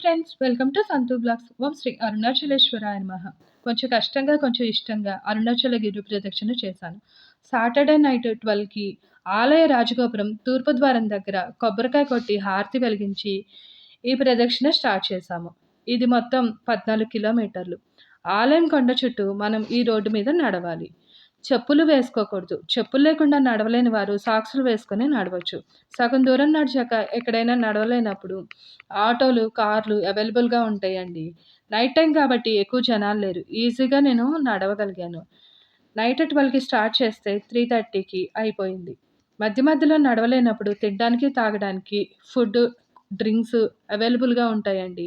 Friends, welcome to Santhu blogs. ఓం శ్రీ అరుణాచలేశ్వరాయ నమః. కొంచెం కష్టంగా, కొంచెం ఇష్టంగా అరుణాచల గిరి ప్రదక్షిణ చేశాను. సాటర్డే నైట్ 12కి ఆలయ రాజగోపురం తూర్పు ద్వారం దగ్గర కొబ్బరికాయ కొట్టి హారతి వెలిగించి ఈ ప్రదక్షిణ స్టార్ట్ చేశాము. ఇది మొత్తం 14 కిలోమీటర్లు. ఆలయం కొండ చుట్టూ మనం ఈ రోడ్డు మీద నడవాలి. చెప్పులు వేసుకోకూడదు. చెప్పులు లేకుండా నడవలేని వారు సాక్సులు వేసుకొని నడవచ్చు. సగం దూరం నడిచాక ఎక్కడైనా నడవలేనప్పుడు ఆటోలు, కార్లు అవైలబుల్‌గా ఉంటాయండి. నైట్ టైమ్ కాబట్టి ఎక్కువ జనాలు లేరు. ఈజీగా నేను నడవగలిగాను. నైట్ 12కి స్టార్ట్ చేస్తే 3:30కి అయిపోయింది. మధ్య మధ్యలో నడవలేనప్పుడు తినడానికి, తాగడానికి ఫుడ్, డ్రింక్స్ అవైలబుల్‌గా ఉంటాయండి.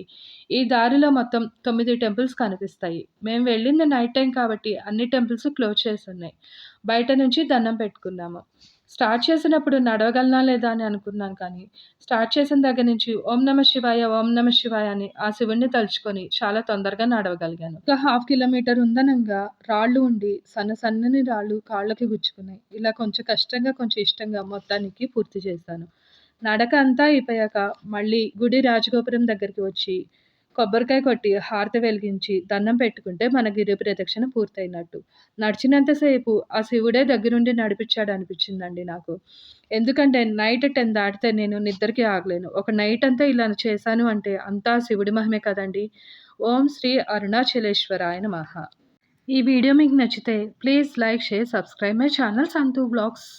ఈ దారిలో మొత్తం 9 టెంపుల్స్ కనిపిస్తాయి. మేము వెళ్ళింది నైట్ టైమ్ కాబట్టి అన్ని టెంపుల్స్ క్లోజ్ చేసున్నాయి. బయట నుంచి దండం పెట్టుకున్నాము. స్టార్ట్ చేసినప్పుడు నడవగలనా లేదా అని అనుకున్నాను కానీ, స్టార్ట్ చేసిన దగ్గర నుంచి ఓం నమః శివాయ, ఓం నమః శివాయ అని ఆ శివుడిని తలుచుకొని చాలా తొందరగా నడవగలిగాను. ఒక హాఫ్ కిలోమీటర్ ఉందనంగా రాళ్ళు ఉండి సన్నని రాళ్ళు కాళ్ళకి గుచ్చుకున్నాయి. ఇలా కొంచెం కష్టంగా, కొంచెం ఇష్టంగా మొత్తానికి పూర్తి చేశాను. నడక అంతా అయిపోయాక మళ్ళీ గుడి రాజగోపురం దగ్గరికి వచ్చి కొబ్బరికాయ కొట్టి హారతి వెలిగించి దండం పెట్టుకుంటే మన గిరి ప్రదక్షిణ పూర్తయినట్టు. నడిచినంతసేపు ఆ శివుడే దగ్గరుండి నడిపించాడు అనిపించిందండి నాకు. ఎందుకంటే నైట్ 10 దాటితే నేను నిద్రకి ఆగలేను. ఒక నైట్ అంతా ఇలా చేశాను అంటే అంతా శివుడి మహిమే కదండీ! ఓం శ్రీ అరుణాచలేశ్వరాయ నమః. ఈ వీడియో మీకు నచ్చితే please like, share, subscribe my channel Santhu blogs.